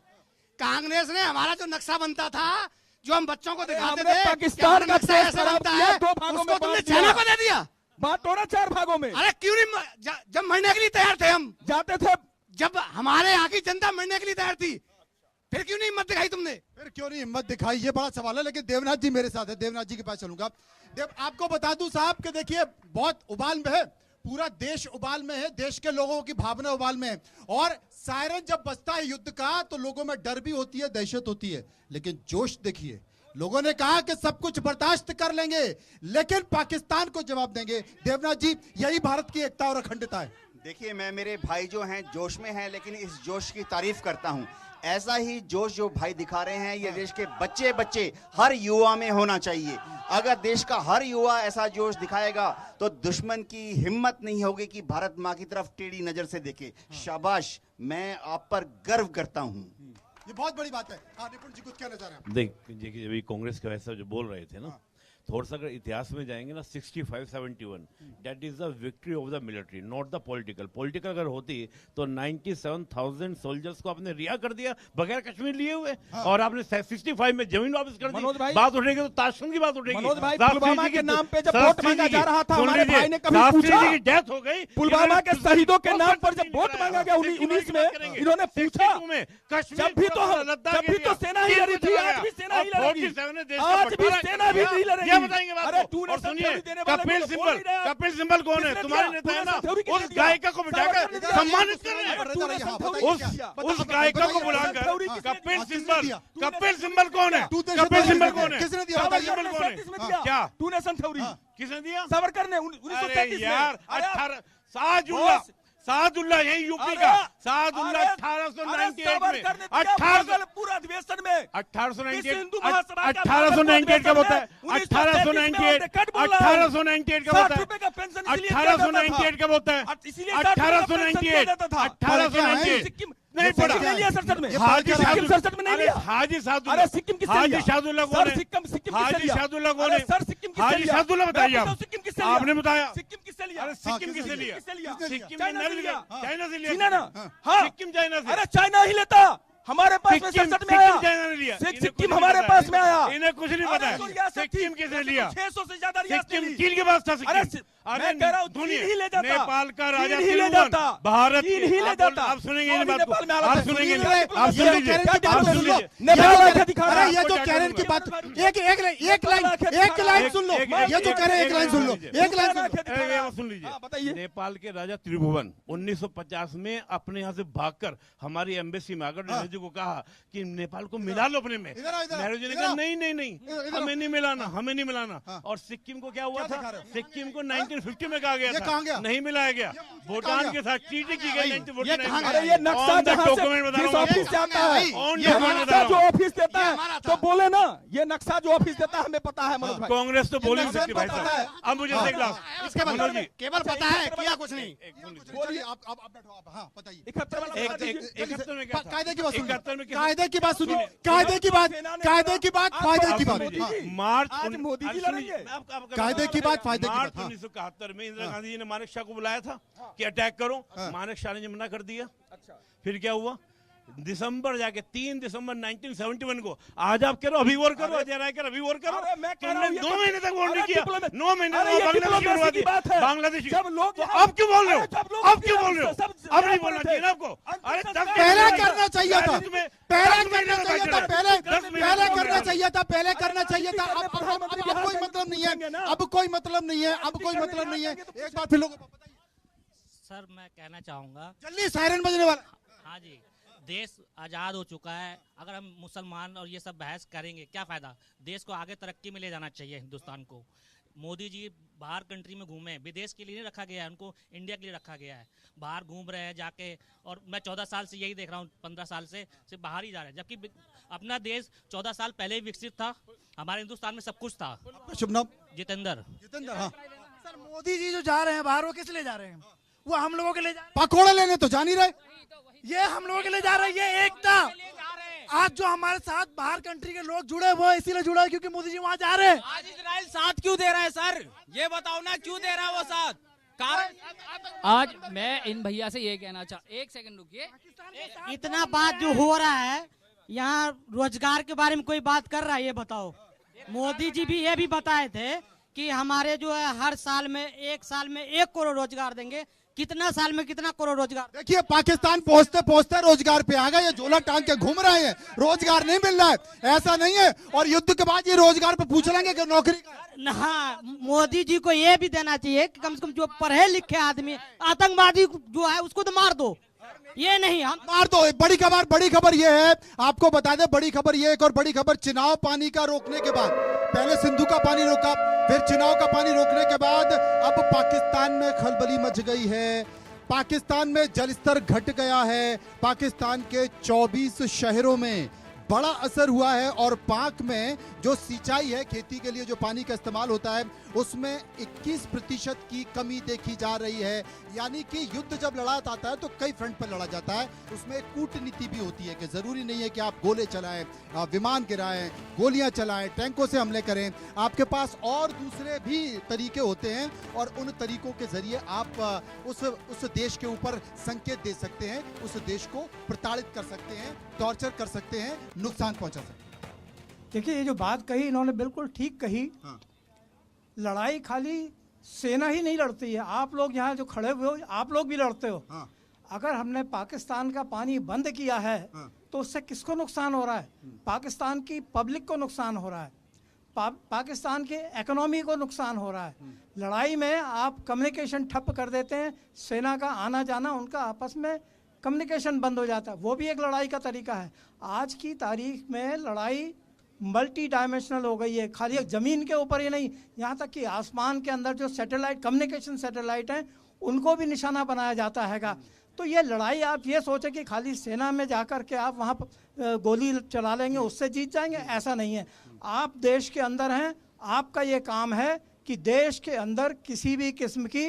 कांग्रेस ने हमारा जो नक्शा बनता था, जो हम बच्चों को दिखाते हमने थे, पाकिस्तान का नक्शा देश ऐसे खराब बनता किया, है, 2 भागों उसको में तुमने बांट चाइना दिया। को दे दिया। बांटो ना 4 भागों में। अरे क्यों नहीं? जब मरने के लिए तैयार थे हम, जाते थे, जब हमारे यहाँ की जनता मरने के लिए तैयार थी, फिर क्यों नहीं हिम्मत दिखाई तुमने? फिर क्यों नहीं हिम्मत दिखाई? ये बड़ा सवाल है। लेकिन देवनाथ जी मेरे साथ है, देवनाथ जी के पास चलूंगा। आपको बता दूं साहब कि देखिए बहुत उबाल में है, पूरा देश उबाल में है, देश के लोगों की भावना उबाल में है। और सायरन जब बजता है युद्ध का तो लोगों में डर भी होती है, दहशत होती है, लेकिन जोश देखिए। लोगों ने कहा कि सब कुछ बर्दाश्त कर लेंगे लेकिन पाकिस्तान को जवाब देंगे। देवनाथ जी, यही भारत की एकता और अखंडता है। देखिए, मैं मेरे भाई जो हैं जोश में हैं, लेकिन इस जोश की तारीफ करता हूं। ऐसा ही जोश जो भाई दिखा रहे हैं, ये देश के बच्चे हर युवा में होना चाहिए। अगर देश का हर युवा ऐसा जोश दिखाएगा तो दुश्मन की हिम्मत नहीं होगी कि भारत माँ की तरफ टेढ़ी नजर से देखे। शाबाश, मैं आप पर गर्व करता हूं। ये बहुत बड़ी बात है। हाँ निपुण जी कुछ कहना चाह रहे हैं? देखिए अभी कांग्रेस के वैसा जो बोल रहे थे ना, थोड़ा सा अगर इतिहास में जाएंगे ना 65-71 that is the victory of the military, not the political. Political अगर होती तो 97,000 सोल्जर्स को आपने रिहा कर दिया बगैर कश्मीर लिए हुए, और आपने 65 में जमीन वापस कर दी। बात उठेगी तो ताशकंद की बात उठेगी। मनोज भाई, पुलवामा के नाम पे जब वोट मांगा जा रहा था, हमारे भाई ने कभी पूछा? डेथ हो गई पुलवामा के शहीदों के नाम पर जब वोट मांगा गया 19 में, इन्होंने पूछा? जब भी तो सेना ही लड़ी थी, आज भी सेना ही लड़ेगी, आज भी सेना भी नहीं लड़ेगी। क्या बताएंगे बात? अरे और सुनिए, कपिल सिब्बल कौन है? तुम्हारे नेता है ना, उस गायिका को बिठाकर सम्मानित कर रहे हैं। उस गायिका को बुलाकर कपिल सिब्बल कौन है? कपिल सिब्बल कौन है? किसने दिया? क्या टू नेशन थ्योरी किसने दिया? सावरकर ने 1933 में। यार 18 सादुल्ला यही यूपी का सादुल्ला 1898 में 18 पूरा अधिवेशन में 1898 1898 का होता है 1898 1898 का होता है 1898 का होता है 1898 1898 नहीं पढ़ा हाजी संसद में नहीं लिया। हाजी सादुल्ला, अरे सिक्किम किससे लिया? हाजी सादुल्ला कौन है? हाजी सादुल्ला कौन है? सर सिक्किम किससे हाजी लिया? सादुल्ला बताइए आप। सिक्किम किससे लिया? आपने बताया सिक्किम किससे लिया? अरे सिक्किम किससे लिया? सिक्किम में नहीं लिया, चाइना से लिया। चीना ना, हाँ सिक्किम चाइना से। अरे चाइना ही लेता, हमारे पास में संसद में आया। चाइना ने लिया। सिक्किम हमारे पास में आया। इन्हें कुछ नहीं पता है सिक्किम किसने लिया। 600 से ज्यादा सिक्किम चीन के पास था। अरे मैं कह रहा हूँ चीन ही ले जाता, नेपाल का राजा चीन ही ले जाता, भारत चीन ही ले जाता। आप सुनेंगे इन बात को, नेपाल में आप सुनेंगे, आप ये सुन लीजिए, आप सुन लीजिए। अरे ये जो कह रहे हैं की बात, एक लाइन सुन लो, ये जो कह रहे हैं एक लाइन सुन लो, एक लाइन सुन लीजिए। नेपाल के राजा त्रिभुवन 1950 में अपने यहाँ से भागकर हमारी एम्बेसी में आकर नेहरू जी को कहा कि नेपाल को मिला लो अपने में। नेहरू जी ने कहा नहीं नहीं नहीं, हमें नहीं मिलाना, हमें नहीं मिलाना। और सिक्किम को क्या हुआ था? सिक्किम को 1950 में कहा गया था, नहीं मिलाया गया। भूटान के साथ चीटी की गई। अरे ये नक्शा जिस ऑफिस से आता है, ये नक्शा जो ऑफिस देता है तो बोले ना, ये नक्शा जो ऑफिस देता है हमें पता है मनोज भाई। कांग्रेस तो बोल नहीं सकती भाई साहब। अब मुझे देख लो, इसके बाद केवल पता है, किया कुछ नहीं। बोलिए आप बैठो आप, हाँ बताइए। 71 में क्या था? कायदे की बात सुनिए, 71 में कायदे की बात सुनिए, कायदे की बात, कायदे की बात, फायदे की बात। मार्च मोदी जी लड़ेंगे। कायदे की बात, फायदे की मार्च बात। 1971 में इंदिरा गांधी जी ने मानेक शाह को बुलाया था कि अटैक करो। मानेक शाह ने मना कर दिया। फिर क्या हुआ? दिसंबर जाके 3 दिसंबर 1971 को आज आप करो, अभी वॉर करो, अजय राय कर अभी वॉर करो। तुमने 2 महीने तक वॉर नहीं किया, 9 महीने बांग्लादेश। तो अब क्यों बोल रहे हो? अब क्यों बोल रहे हो? अब नहीं बोलना चाहिए ना आपको। अरे पहले करना चाहिए था, पहले करना चाहिए था, पहले करना चाहिए था, पहले करना चाहिए था। अब कोई मतलब नहीं है, अब कोई मतलब नहीं है, अब कोई मतलब नहीं है। एक बात फिर लोगों को बताइए सर, मैं कहना चाहूंगा, जल्दी सायरन बजने वाला। हाँ जी, देश आज़ाद हो चुका है। अगर हम मुसलमान और ये सब बहस करेंगे क्या फ़ायदा? देश को आगे तरक्की में ले जाना चाहिए हिंदुस्तान को। मोदी जी बाहर कंट्री में घूमे, विदेश के लिए नहीं रखा गया है उनको, इंडिया के लिए रखा गया है। बाहर घूम रहे हैं जाके, और मैं 14 साल से यही देख रहा हूँ, 15 साल से सिर्फ बाहर ही जा रहे हैं, जबकि अपना देश 14 साल पहले ही विकसित था। हमारे हिंदुस्तान में सब कुछ था। शुभ नाम? जितेंद्र। हाँ। सर मोदी जी जो जा रहे हैं बाहर, वो किस लिए जा रहे हैं? वो हम लोगों के लिए जा रहे हैं। पकोड़े लेने तो जा नहीं रहे, ये हम लोगों के लिए जा रहे हैं। ये एकता, आज जो हमारे साथ बाहर कंट्री के लोग जुड़े, वो इसीलिए जुड़े हैं क्योंकि मोदी जी वहाँ जा रहे हैं। आज इजराइल साथ क्यों दे रहा है सर? ये बताओ ना, क्यों दे रहा है वो साथ? आज मैं इन भैया से ये कहना एक सेकंड रुकिए। इतना बात जो हो रहा है यहाँ रोजगार के बारे में कोई बात कर रहा है? ये बताओ। मोदी जी भी ये भी बताए थे कि हमारे जो है हर साल में 1 साल में 1 करोड़ रोजगार देंगे। कितना साल में कितना करोड़ रोजगार? देखिए पाकिस्तान पहुंचते पहुंचते रोजगार पे आ गए, ये झोला टांग के घूम रहे हैं, रोजगार नहीं मिल रहा है, ऐसा नहीं है। और युद्ध के बाद ये रोजगार पे पूछ लेंगे कि नौकरी का। हाँ, मोदी जी को ये भी देना चाहिए कि कम से कम जो पढ़े लिखे आदमी, आतंकवादी जो है उसको तो मार दो, ये नहीं हम मार दो। बड़ी खबर ये है, आपको बता दें, बड़ी खबर ये, एक और बड़ी खबर, चिनाव पानी का रोकने के बाद, पहले सिंधु का पानी रोका, फिर चिनाव का पानी रोकने के बाद अब पाकिस्तान में खलबली मच गई है। पाकिस्तान में जलस्तर घट गया है। पाकिस्तान के 24 शहरों में बड़ा असर हुआ है। और पाक में जो सिंचाई है, खेती के लिए जो पानी का इस्तेमाल होता है, उसमें 21% की कमी देखी जा रही है। यानी कि युद्ध जब लड़ा जाता है तो कई फ्रंट पर लड़ा जाता है, उसमें एक कूटनीति भी होती है कि जरूरी नहीं है कि आप गोले चलाएं, विमान गिराएं, गोलियां चलाएं, टैंकों से हमले करें। आपके पास और दूसरे भी तरीके होते हैं और उन तरीकों के जरिए आप उस देश के ऊपर संकेत दे सकते हैं, उस देश को प्रताड़ित कर सकते हैं, टॉर्चर कर सकते हैं, नुकसान पहुंचा सकते हैं। देखिए, ये जो बात कही इन्होंने बिल्कुल ठीक कही। लड़ाई खाली सेना ही नहीं लड़ती है, आप लोग यहाँ जो खड़े हुए हो आप लोग भी लड़ते हो। अगर हमने पाकिस्तान का पानी बंद किया है तो उससे किसको नुकसान हो रहा है? पाकिस्तान की पब्लिक को नुकसान हो रहा है, पाकिस्तान के इकोनॉमी को नुकसान हो रहा है। लड़ाई में आप कम्युनिकेशन ठप कर देते हैं, सेना का आना जाना, उनका आपस में कम्युनिकेशन बंद हो जाता है, वो भी एक लड़ाई का तरीका है। आज की तारीख में लड़ाई मल्टी डायमेंशनल हो गई है, खाली एक ज़मीन के ऊपर ही नहीं, यहाँ तक कि आसमान के अंदर जो सैटेलाइट कम्युनिकेशन सैटेलाइट हैं उनको भी निशाना बनाया जाता हैगा। तो ये लड़ाई आप ये सोचें कि खाली सेना में जाकर के आप वहाँ गोली चला लेंगे उससे जीत जाएंगे, ऐसा नहीं है। आप देश के अंदर हैं, आपका ये काम है कि देश के अंदर किसी भी किस्म की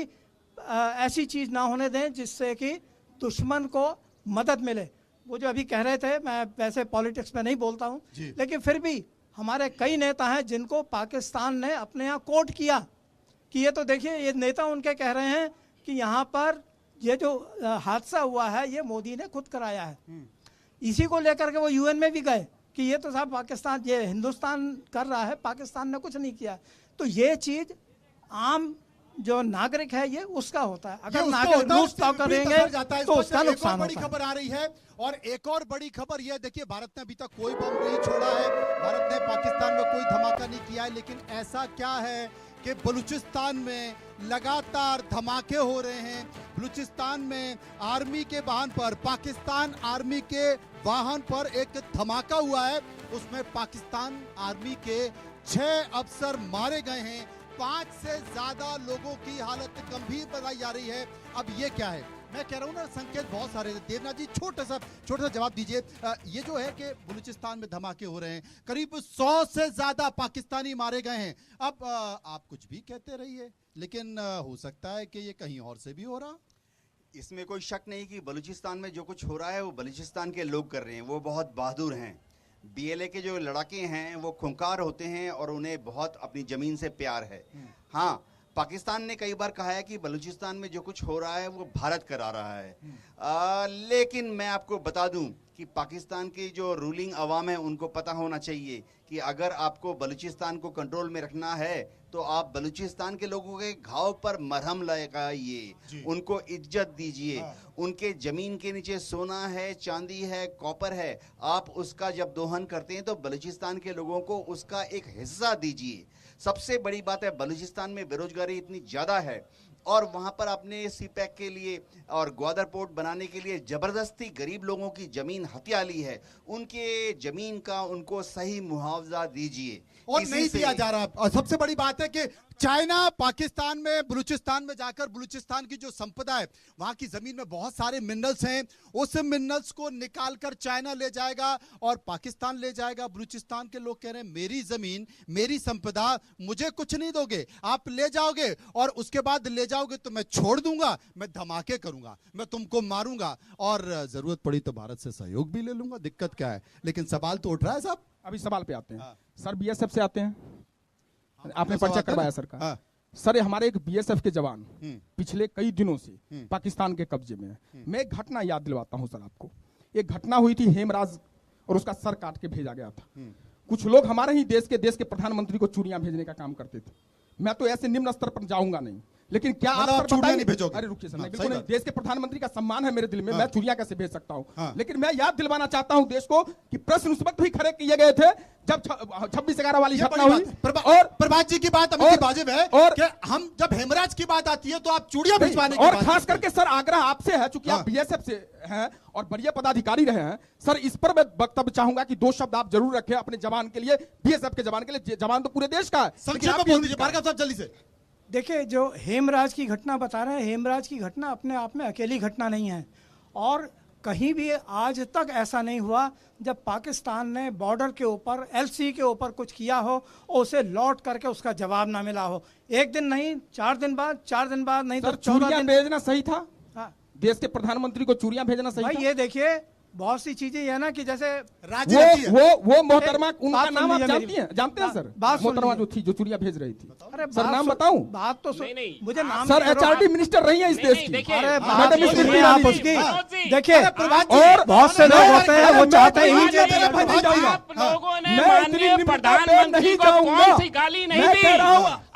ऐसी चीज़ ना होने दें जिससे कि दुश्मन को मदद मिले। वो जो अभी कह रहे थे, मैं वैसे पॉलिटिक्स में नहीं बोलता हूँ, लेकिन फिर भी हमारे कई नेता हैं जिनको पाकिस्तान ने अपने यहाँ कोट किया कि ये तो देखिए, ये नेता उनके कह रहे हैं कि यहाँ पर ये जो हादसा हुआ है ये मोदी ने खुद कराया है। इसी को लेकर के वो यूएन में भी गए कि ये तो साहब पाकिस्तान, ये हिंदुस्तान कर रहा है, पाकिस्तान ने कुछ नहीं किया। तो ये चीज़ आम जो नागरिक है ये उसका होता है, अगर नागरिक लूटपाट करेंगे तो उसका नुकसान होता है। बड़ी खबर आ रही है और एक और बड़ी खबर यह, देखिए भारत ने अभी तक कोई बम नहीं छोड़ा है, भारत ने पाकिस्तान में कोई धमाका नहीं किया है, लेकिन ऐसा क्या है कि बलूचिस्तान में लगातार धमाके हो रहे हैं। बलूचिस्तान में आर्मी के वाहन पर, पाकिस्तान आर्मी के वाहन पर एक धमाका हुआ है, उसमें पाकिस्तान आर्मी के 6 अफसर मारे गए हैं, 5 से ज्यादा लोगों की हालत गंभीर बताई जा रही है। अब ये क्या है, मैं कह रहा हूं ना, संकेत बहुत सारे हैं। देवनाथ जी छोटा सा जवाब दीजिए। ये जो है कि बलूचिस्तान में धमाके हो रहे हैं, करीब 100 से ज्यादा पाकिस्तानी मारे गए हैं। अब आप कुछ भी कहते रहिए, लेकिन हो सकता है कि ये कहीं और से भी हो रहा। इसमें कोई शक नहीं कि बलूचिस्तान में जो कुछ हो रहा है वो बलूचिस्तान के लोग कर रहे हैं, वो बहुत बहादुर हैं। बीएलए के जो लड़ाके हैं वो खूंखार होते हैं और उन्हें बहुत अपनी ज़मीन से प्यार है। हाँ, पाकिस्तान ने कई बार कहा है कि बलूचिस्तान में जो कुछ हो रहा है वो भारत करा रहा है, लेकिन मैं आपको बता दूं कि पाकिस्तान की जो रूलिंग अवाम है उनको पता होना चाहिए कि अगर आपको बलूचिस्तान को कंट्रोल में रखना है तो आप बलूचिस्तान के लोगों के घाव पर मरहम लगाइए, उनको इज्जत दीजिए। उनके ज़मीन के नीचे सोना है, चांदी है, कॉपर है, आप उसका जब दोहन करते हैं तो बलूचिस्तान के लोगों को उसका एक हिस्सा दीजिए। सबसे बड़ी बात है, बलूचिस्तान में बेरोजगारी इतनी ज़्यादा है और वहाँ पर आपने सीपैक के लिए और ग्वादर पोर्ट बनाने के लिए ज़बरदस्ती गरीब लोगों की ज़मीन हथिया ली है। उनके ज़मीन का उनको सही मुआवजा दीजिए, और नहीं दिया जा रहा। और सबसे बड़ी बात है कि चाइना पाकिस्तान में, बलूचिस्तान में जाकर बलूचिस्तान की जो संपदा है, वहां की जमीन में बहुत सारे मिनरल्स हैं, उस मिनरल्स को निकालकर चाइना ले जाएगा और पाकिस्तान ले जाएगा। बलूचिस्तान के लोग कह रहे हैं मेरी जमीन, मेरी संपदा, मुझे कुछ नहीं दोगे, आप ले जाओगे और उसके बाद ले जाओगे तो मैं छोड़ दूंगा, मैं धमाके करूंगा, मैं तुमको मारूंगा और जरूरत पड़ी तो भारत से सहयोग भी ले लूंगा। दिक्कत क्या है? लेकिन सवाल तो उठ रहा है साहब। अभी सवाल पे आते हैं। सर बीएसएफ से आते हैं, आपने पर्चा करवाया सर का। सर हमारे एक बीएसएफ के जवान पिछले कई दिनों से पाकिस्तान के कब्जे में है। मैं एक घटना याद दिलवाता हूं सर आपको। एक घटना हुई थी, हेमराज और उसका सर काट के भेजा गया था। कुछ लोग हमारे ही देश के प्रधानमंत्री को चूड़ियां भेजने का काम करते थे। मैं तो ऐसे निम्न स्तर पर जाऊंगा नहीं, लेकिन क्या आप चूड़ियां नहीं भेजोगे? अरे रुकिए सर, बिल्कुल नहीं। देश के प्रधानमंत्री का सम्मान है मेरे दिल में, मैं चूड़ियां कैसे भेज सकता हूं? लेकिन मैं याद दिलवाना चाहता हूं देश को कि प्रश्न उस वक्त भी खड़े किए गए थे जब 26/11 वाली घटना हुई। और प्रभात जी की बात अभी वाजिब है और कि हम जब हेमराज की बात आती है तो आप चूड़ियां भिजवाने की और खास करके सर आग्रह आपसे है, चूंकि आप बीएसएफ से हैं और बढ़िया पदाधिकारी रहे हैं सर, इस पर मैं वक्तव्य चाहूंगा कि 2 शब्द आप जरूर रखें अपने जवान के लिए, बीएसएफ के जवान के लिए। जवान तो पूरे देश का है। संक्षेप में बोल दीजिए भार्गव साहब जल्दी से। देखिए, जो हेमराज की घटना बता रहे हैं, हेमराज की घटना अपने आप में अकेली घटना नहीं है और कहीं भी आज तक ऐसा नहीं हुआ जब पाकिस्तान ने बॉर्डर के ऊपर एलसी के ऊपर कुछ किया हो और उसे लौट करके उसका जवाब ना मिला हो। एक दिन नहीं, 4 दिन बाद, 4 दिन बाद नहीं तो 14 चूड़ियां दिन भेजना सही था? हाँ। देश के प्रधानमंत्री को चूड़ियां भेजना सही भाई था? ये देखिए बहुत सी चीजें ये ना कि जैसे वो मोहतरमा, उनका बात सुन नाम आप लीजिए जानते हैं सर? बात सुन मोहतरमा जो लीजिए। थी, जो चूड़ियां भेज रही थी, अरे सर नाम बताऊं? बात तो मुझे नाम सर HRD मिनिस्टर रही है इस देश की। अरे बात मैडम तो सुनिए स्मृति आप ईरानी। उसकी। देखिए और बहुत से लोग होते हैं वो चाहते हैं आप लोगों ने माननीय प्रधानमंत्री को कौन सी गाली नहीं दी?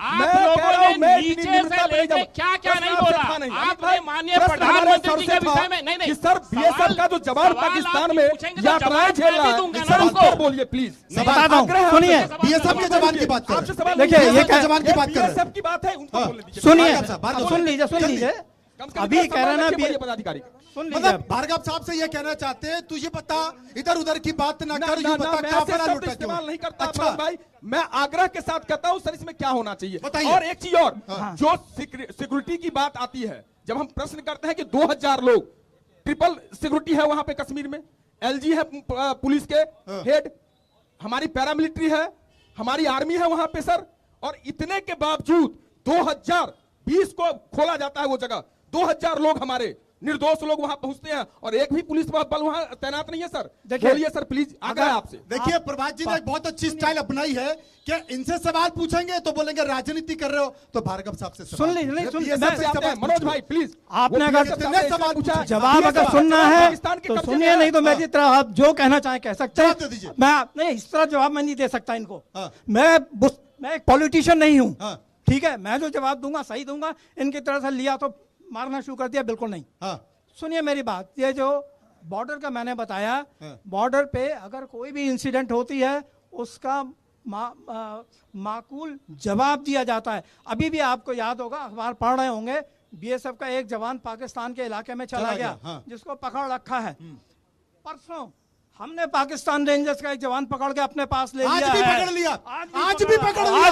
आप लोगों ने नीचे से लेके क्या क्या नहीं बोला? आपने माननीय प्रधानमंत्री जी के विषय में नहीं सर BSF का जो जवान पाकिस्तान में यात्राएं झेल रहा है, सर उस पर बोलिए प्लीज। बताता हूँ, सुनिए। BSF के जवान की बात कर रहे हैं। देखिए ये जवान की बात कर रहे हैं। BSF की बात है, उनको बोलने दीजिए। सुनिए, सुन लीजिए। अभी कह रहे ना पदाधिकारी, मतलब भार्गव साहब से ये कहना चाहते हैं, तुझे पता इधर उधर की बात ना कर, यूं बता काफिला लूटा इस्तेमाल नहीं करता। अच्छा भाई मैं आग्रह के साथ कहता हूं सर, इसमें क्या होना चाहिए? बताइए। और एक चीज और, जो सिक्योरिटी की बात आती है, जब हम प्रश्न करते हैं कि 2000 लोग, ट्रिपल सिक्योरिटी है वहां पे कश्मीर में, LG है पुलिस के हेड, हमारी पैरामिलिट्री है, हमारी आर्मी है वहां पे सर, और इतने के बावजूद 2020 को खोला जाता है वो जगह, 2000 लोग हमारे निर्दोष लोग वहां पहुंचते हैं और एक भी पुलिस बल वहां तैनात नहीं है सर। बोलिए सर प्लीज, आग्रह आपसे। देखिए प्रभात जी ने एक बहुत अच्छी स्टाइल अपनाई है कि इनसे सवाल पूछेंगे तो बोलेंगे राजनीति कर रहे हो, तो भार्गव साहब से सुन लीजिए, नहीं सुन, मनोज भाई प्लीज, आपने अगर सवाल पूछा, जवाब अगर सुनना है तो सुनिए, नहीं तो मैं जिस तरह आप जो कहना चाहें कह सकते हैं। मैं नहीं, इस तरह जवाब मैं नहीं दे सकता इनको। मैं एक पॉलिटिशियन नहीं हूँ, ठीक है? मैं जो जवाब दूंगा सही दूंगा, इनकी तरह से लिया तो मारना शुरू कर दिया, बिल्कुल नहीं। सुनिए मेरी बात, ये जो बॉर्डर का मैंने बताया, बॉर्डर पे अगर कोई भी इंसिडेंट होती है उसका माकूल जवाब दिया जाता है। अभी भी आपको याद होगा, अखबार पढ़ रहे होंगे, BSF का एक जवान पाकिस्तान के इलाके में चला गया, जिसको पकड़ रखा है। परसों हमने पाकिस्तान रेंजर्स का एक जवान पकड़ के अपने पास ले लिया है। आज भी पकड़ लिया।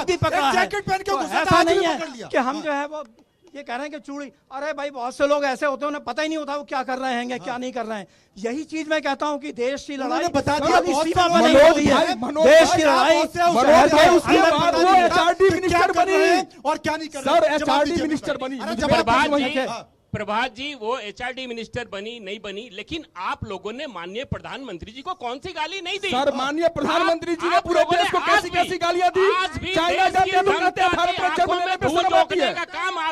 जैकेट पहन के ऐसा नहीं है कि हम जो है वो ये कह रहे हैं कि चूड़ी, अरे भाई बहुत से लोग ऐसे होते हैं उन्हें पता ही नहीं होता वो क्या कर रहे हैं, क्या नहीं कर रहे हैं। यही चीज मैं कहता हूँ कि देश की लड़ाई बता दिया, सीमा पर नहीं होती है। देश की लड़ाई और क्या नहीं कर रहे सर, HRD मिनिस्टर बनी। प्रभात जी वो HRD मिनिस्टर बनी नहीं बनी, लेकिन आप लोगों ने माननीय प्रधानमंत्री जी को कौन सी गाली नहीं दी? सर माननीय प्रधानमंत्री जी ने पूरे देश को कैसी कैसी गालियां दी? चाइना जाते हैं लोग कहते हैं भारत में जन्म लेने पे शर्म आती है,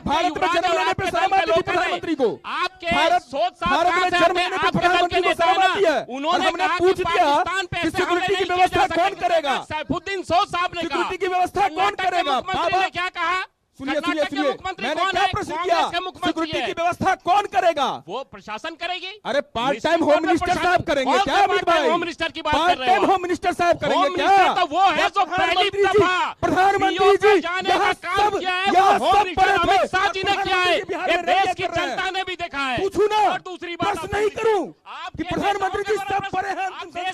भारत में जन्म लेने पे शर्म आती है प्रधानमंत्री को, भारत में जन्म लेने पे प्रधानमंत्री को शर्म आती है। उन्होंने हमने पूछ दिया कि सिक्योरिटी की व्यवस्था कौन करेगा? सैफुद्दीन सोज साहब ने कहा सिक्योरिटी की व्यवस्था कौन करेगा? बाबा क्या कहा? सुनिए, मैंने क्या प्रश्न किया? सिक्योरिटी की व्यवस्था कौन करेगा? वो प्रशासन करेगी। अरे पार्ट टाइम होम मिनिस्टर साहब करेंगे क्या? अमित भाई, होम मिनिस्टर की बात कर पार्ट रहे हो? टाइम होम मिनिस्टर साहब करेंगे क्या? तो वो है जो पहली दफा प्रधानमंत्री जी जाने का काम किया है, वो होम मिनिस्टर अमित शाह जी ने किया है, ये देश की जनता ने भी देखा है। पूछू ना, और दूसरी बात प्रश्न नहीं करूं कि प्रधानमंत्री जी सब परे हैं, देश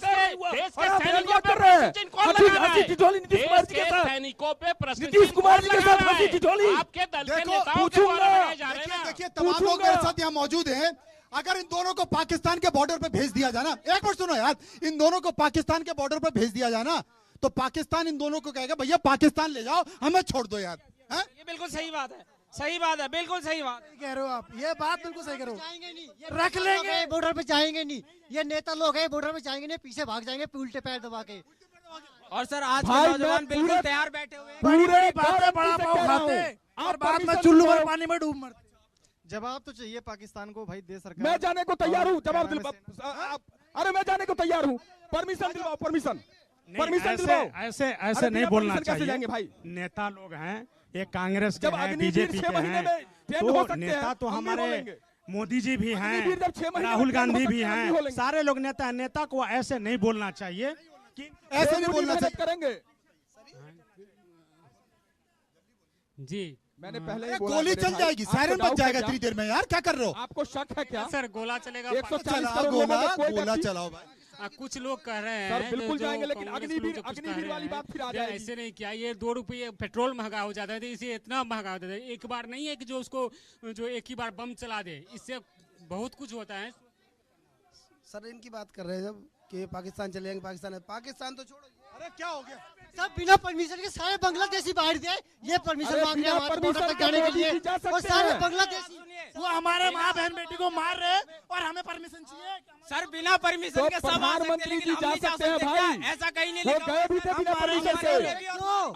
के सैनिकों कर रहे हैं, कौन लगा रहा है? नीतीश कुमार जी के साथ, सैनिकों पे प्रश्न नीतीश कुमार जी के साथ हंसी ठिठोली। आपके दल के देखो, नेताओं के द्वारा लगाए जा रहे हैं। देखिए तमाम लोग मेरे साथ यहाँ मौजूद हैं। अगर इन दोनों को पाकिस्तान के बॉर्डर पे भेज दिया जाए ना, एक बार सुनो यार, इन दोनों को पाकिस्तान के बॉर्डर पे भेज दिया जाए ना, तो पाकिस्तान इन दोनों को कहेगा भैया पाकिस्तान ले जाओ, हमें छोड़ दो यार। ये बिल्कुल सही बात है, सही बात है, बिल्कुल सही बात कह रहे हो आप, ये बात बिल्कुल सही कह रहे हो। रख लेंगे बॉर्डर पे जाएंगे नहीं, ये नेता लोग हैं बॉर्डर पे जाएंगे नहीं, पीछे भाग जाएंगे उल्टे पैर दबा के। और सर आज के नौजवान बिल्कुल तैयार बैठे हुए हैं, पूरे बातें बड़ा पाव खाते और बाद में चुल्लू भर पानी में डूब मरते। जवाब तो चाहिए पाकिस्तान को भाई, दे सरकार। मैं जाने को तैयार हूँ, जवाब दिलवाओ। अरे मैं जाने को तैयार हूँ, परमिशन दिलवाओ, परमिशन दिलवाओ। ऐसे नहीं बोलना चाहिए भाई। नेता लोग हैं, ये कांग्रेस के हैं, अग्निवीर बीजेपी 6 के महीने हैं, में हो तो सकते नेता हैं, तो हम भी हमारे बोलेंगे। मोदी जी भी अग्निवीर जब 6 हैं, महीने राहुल में गांधी भी हम हैं, बोलेंगे। सारे लोग नेता हैं। नेता को ऐसे नहीं बोलना चाहिए कि ऐसे नहीं बोलना चाहिए करेंगे जी। मैंने पहले गोली चल जाएगी, सायरन बज जाएगा इतनी देर में यार, क्या कर रहे हो? आपको शक है क्या? सर गोला चलेगा, 140 करोड़ लोगों में कोई गोला व्यक्ति- चलाओ भाई। कुछ लोग कह रहे हैं सर बिल्कुल जो जाएंगे, लेकिन कांग्रेस अग्निवीर लोग कुछ कह अग्निवीर रहे वाली हैं, बात फिर आ ये जाएगी। ऐसे नहीं किया, ये 2 रुपये पेट्रोल महंगा हो जाता है, तो इसे इतना महंगा हो जाता है। एक बार नहीं है कि जो उसको जो एक ही बार बम चला दे, इससे बहुत कुछ होता है। सर इनकी बात कर रहे हैं जब कि पाकिस्तान चले जाएंगे, पाकिस्तान तो छोड़ो। अरे क्या हो गया? सब बिना परमिशन के सारे बांग्लादेशी बाहर दिए, ये परमिशन मांग रहे हैं हमारे बॉर्डर तक जाने के लिए, और सारे बांग्लादेशी वो हमारे माँ बहन बेटी को मार रहे हैं और हमें परमिशन चाहिए। सर बिना परमिशन के सब प्रधानमंत्री जी जा सकते हैं भाई, ऐसा कहीं नहीं वो गए भी थे बिना परमिशन के।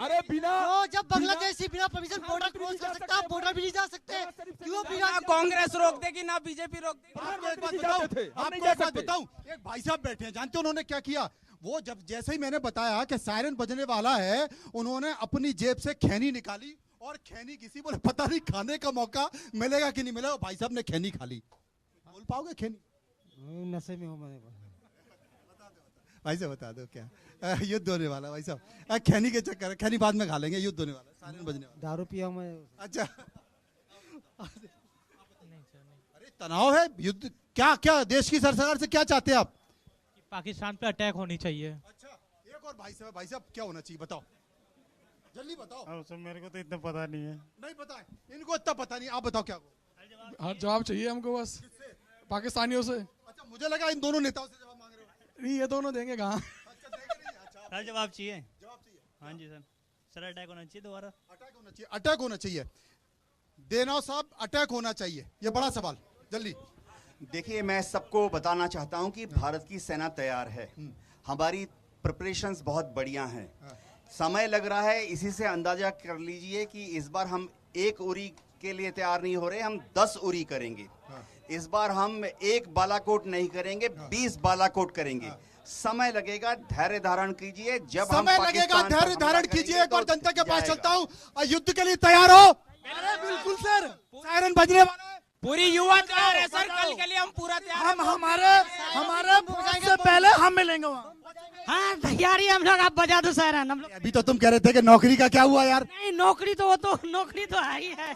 अरे बिना जब बांग्लादेशी बिना परमिशन बॉर्डर क्रॉस कर सकता, आप बॉर्डर भी नहीं जा सकते, क्यों बिना कांग्रेस रोक देगी ना बीजेपी रोक देगी। आपको एक बात बताऊं, एक भाई साहब बैठे हैं, जानते हैं उन्होंने क्या किया? वो जब जैसे ही मैंने बताया कि सायरन बजने वाला है, उन्होंने अपनी जेब से खैनी निकाली और खैनी किसी बोले पता नहीं खाने का मौका मिलेगा कि नहीं मिलेगा, भाई साहब ने खैनी खा ली। बोल पाओगे खैनी? नशे में हो मैं। भाई साहब बता दो क्या युद्ध होने वाला? भाई साहब खैनी के चक्कर, खैनी बाद में खा लेंगे, युद्ध होने वाला, सायरन बजने वाला। दारू पिया मैं। अच्छा अरे तनाव है, युद्ध क्या क्या देश की सरकार से क्या चाहते हैं आप? पाकिस्तान पे अटैक होनी चाहिए। अच्छा एक और भाई साहब क्या होना चाहिए बताओ, जल्दी बताओ। अब सर मेरे को तो इतना पता नहीं है। नहीं पता है इनको, इतना पता नहीं, आप बताओ क्या? हर जवाब चाहिए हमको बस पाकिस्तानियों से। अच्छा मुझे लगा इन दोनों नेताओं से जवाब मांग रहे हो। नहीं ये दोनों देंगे कहाँ? सर जवाब चाहिए। हाँ जी सर, सर अटैक होना चाहिए दोबारा। अटैक होना चाहिए, अटैक होना चाहिए। देनाव साहब अटैक होना चाहिए, ये बड़ा सवाल, जल्दी। देखिए मैं सबको बताना चाहता हूं कि भारत की सेना तैयार है, हमारी प्रिपरेशंस बहुत बढ़िया हैं। समय लग रहा है, इसी से अंदाजा कर लीजिए कि इस बार हम 1 उरी के लिए तैयार नहीं हो रहे, हम 10 उरी करेंगे। इस बार हम 1 बालाकोट नहीं करेंगे, 20 बालाकोट करेंगे। समय लगेगा, धैर्य धारण कीजिए। जब समय लगेगा, धैर्य धारण कीजिए। एक बार जनता के पास चलता हूँ, युद्ध के लिए तैयार हो? बिल्कुल सर, सायरन बजने वाला है, पूरी युवा तैयार है सर, कल के लिए हम पूरा तैयार। हम हमारे से पहले हम मिलेंगे वहाँ। हाँ तैयारी हम लोग, आप बजा दो सायरन हम लोग। अभी तो तुम कह रहे थे कि नौकरी का क्या हुआ यार? नहीं नौकरी तो वो तो नौकरी तो है ही है।